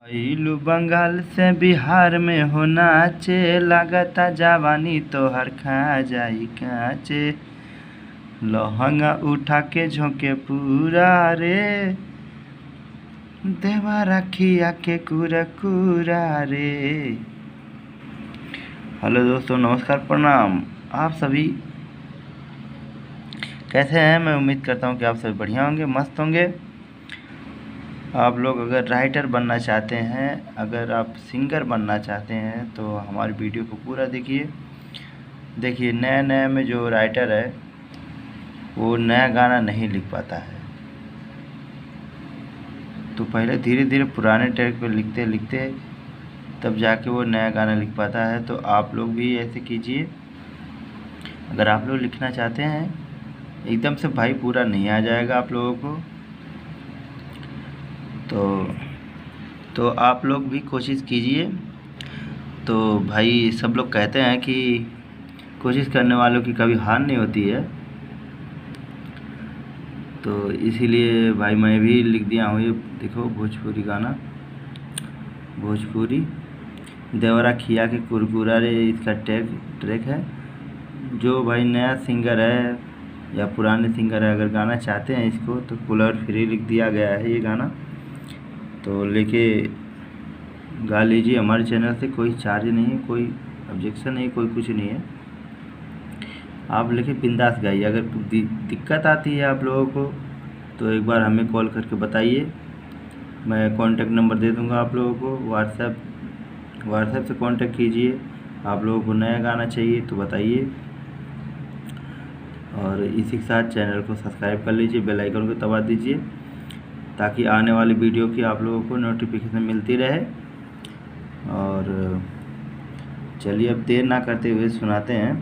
आइलू बंगाल से बिहार में हो नाचे, लागता जवानी तोहर खा जाई काचे। लहंगा उठा के झोंके पूरा रे, देवा रखिया के कुरा कुरा रे। हेलो दोस्तों, नमस्कार, प्रणाम। आप सभी कैसे हैं? मैं उम्मीद करता हूं कि आप सभी बढ़िया होंगे, मस्त होंगे। आप लोग अगर राइटर बनना चाहते हैं, अगर आप सिंगर बनना चाहते हैं तो हमारी वीडियो को पूरा देखिए। नए नए में जो राइटर है वो नया गाना नहीं लिख पाता है, तो पहले धीरे धीरे पुराने ट्रैक पे लिखते लिखते तब जाके वो नया गाना लिख पाता है। तो आप लोग भी ऐसे कीजिए। अगर आप लोग लिखना चाहते हैं, एकदम से भाई पूरा नहीं आ जाएगा आप लोगों को, तो आप लोग भी कोशिश कीजिए। तो भाई सब लोग कहते हैं कि कोशिश करने वालों की कभी हार नहीं होती है, तो इसीलिए भाई मैं भी लिख दिया हूँ। ये देखो, भोजपुरी गाना, भोजपुरी देवरा खिया के कुरकुरा रे, इसका ट्रैक है। जो भाई नया सिंगर है या पुराने सिंगर है, अगर गाना चाहते हैं इसको, तो फुल और फ्री लिख दिया गया है ये गाना, तो लेके गा लीजिए। हमारे चैनल से कोई चार्ज नहीं है, कोई ऑब्जेक्शन नहीं, कोई कुछ नहीं है। आप लेके बिंदास गाइए। अगर दिक्कत आती है आप लोगों को तो एक बार हमें कॉल करके बताइए, मैं कॉन्टैक्ट नंबर दे दूंगा आप लोगों को। व्हाट्सएप से कॉन्टैक्ट कीजिए। आप लोगों को नया गाना चाहिए तो बताइए, और इसी के साथ चैनल को सब्सक्राइब कर लीजिए, बेल आइकन को दबा दीजिए, ताकि आने वाली वीडियो की आप लोगों को नोटिफिकेशन मिलती रहे। और चलिए अब देर ना करते हुए सुनाते हैं।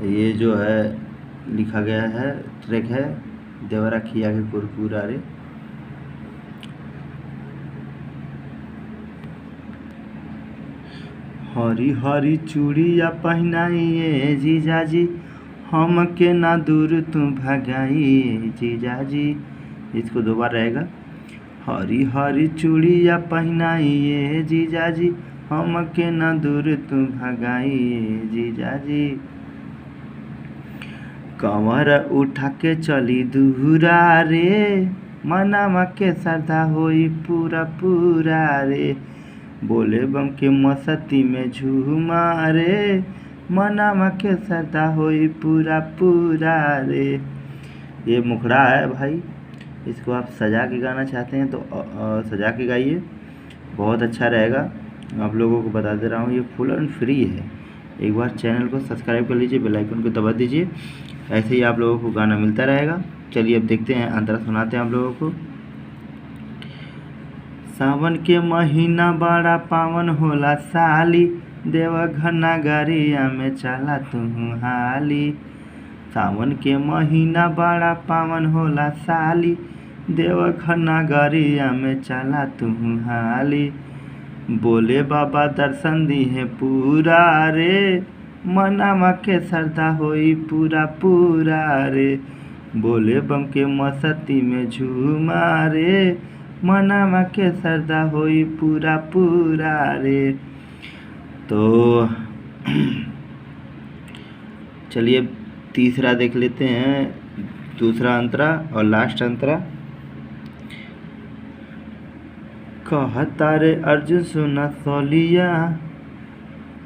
ये जो है लिखा गया है, ट्रैक है देवरा खिया के कुरकुरा रे। हरी हरी चूड़िया पहनाइए जीजाजी, हम के ना दूर तू भगाइए जीजाजी। इसको दो बार रहेगा। हरी हरी चूड़िया पहनाइए जीजाजी, हम के ना दूर तू भगाइए जीजाजी। कमर उठा के चली दूरा रे, मनामा के श्रद्धा होई पूरा पूरा रे। बोले बम के मस्ती में झूमा रे, मनामा के श्रद्धा होई पूरा पूरा रे। ये मुखड़ा है भाई, इसको आप सजा के गाना चाहते हैं तो सजा के गाइए, बहुत अच्छा रहेगा। आप लोगों को बता दे रहा हूँ, ये फुल एंड फ्री है। एक बार चैनल को सब्सक्राइब कर लीजिए, बेल आइकन को दबा दीजिए, ऐसे ही आप लोगों को गाना मिलता रहेगा। चलिए अब देखते हैं, अंतरा सुनाते हैं आप लोगों को। सावन के महीना बड़ा पावन होला साली, देवघर नगरिया में चला तू हाली। सावन के महीना बड़ा पावन होला साली, देवघर नगरिया में चला तू हाली। बोले बाबा दर्शन दी है पूरा रे, मनामा के श्रद्धा होई पूरा पूरा रे। बोले बम के मस्ती में झूमा रे, मनामा के श्रद्धा होई पूरा पूरा रे। तो चलिए तीसरा देख लेते हैं, दूसरा अंतरा और लास्ट अंतरा। कहता रे अर्जुन सुना सलिया,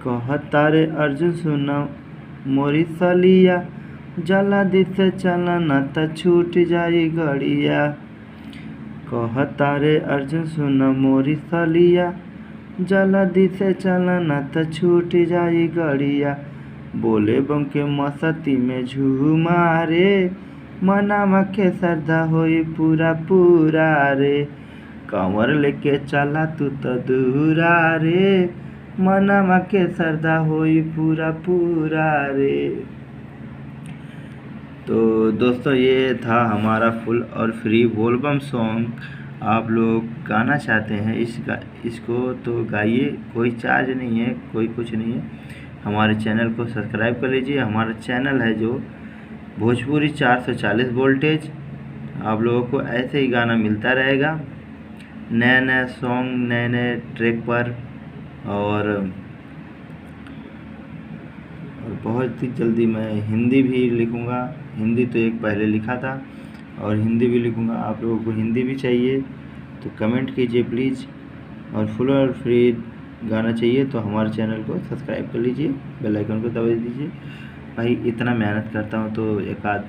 कहता रे अर्जुन सुना मोरी सलिया, जल्दी से चला न त छूट जाई गड़िया। कहता रे अर्जुन सुना मोरी सलिया, जल्दी से चला न त छूट जाई गड़िया। बोले बम के मस्ती में झूमा रे, मनामा के श्रद्धा होई पूरा पूरा रे। कंवर लेके चला तू तो दूरा रे, मनामा के श्रद्धा होई पूरा पूरा रे। तो दोस्तों, ये था हमारा फुल और फ्री बोलबम सॉन्ग। आप लोग गाना चाहते हैं इसको तो गाइए, कोई चार्ज नहीं है, कोई कुछ नहीं है। हमारे चैनल को सब्सक्राइब कर लीजिए। हमारा चैनल है जो भोजपुरी 440 वोल्टेज। आप लोगों को ऐसे ही गाना मिलता रहेगा। नए नए सॉन्ग, नए नए ट्रैक पर, और बहुत ही जल्दी मैं हिंदी भी लिखूँगा। हिंदी तो एक पहले लिखा था और हिंदी भी लिखूँगा। आप लोगों को हिंदी भी चाहिए तो कमेंट कीजिए प्लीज़, और फुल और फ्री गाना चाहिए तो हमारे चैनल को सब्सक्राइब कर लीजिए, बेल आइकन को दबा दीजिए। भाई इतना मेहनत करता हूँ तो एक आध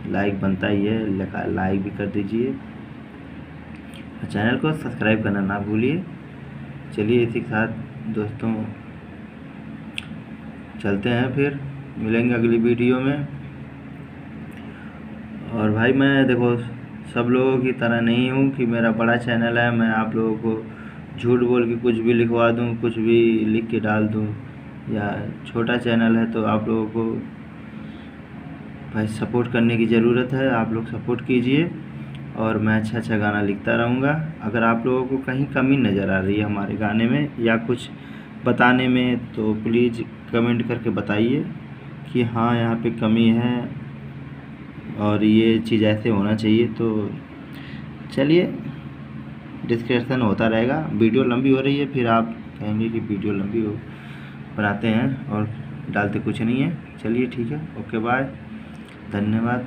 लाइक बनता ही है, लाइक भी कर दीजिए, चैनल को सब्सक्राइब करना ना भूलिए। चलिए इसी के साथ दोस्तों चलते हैं, फिर मिलेंगे अगली वीडियो में। और भाई मैं देखो सब लोगों की तरह नहीं हूँ कि मेरा बड़ा चैनल है, मैं आप लोगों को झूठ बोल के कुछ भी लिखवा दूँ, कुछ भी लिख के डाल दूँ। या छोटा चैनल है तो आप लोगों को भाई सपोर्ट करने की ज़रूरत है, आप लोग सपोर्ट कीजिए और मैं अच्छा अच्छा गाना लिखता रहूँगा। अगर आप लोगों को कहीं कमी नज़र आ रही है हमारे गाने में या कुछ बताने में तो प्लीज़ कमेंट करके बताइए कि हाँ यहाँ पे कमी है और ये चीज़ ऐसे होना चाहिए। तो चलिए डिस्कशन होता रहेगा। वीडियो लंबी हो रही है, फिर आप कहेंगे कि वीडियो लंबी हो बनाते हैं और डालते कुछ नहीं है। चलिए ठीक है, ओके बाय, धन्यवाद।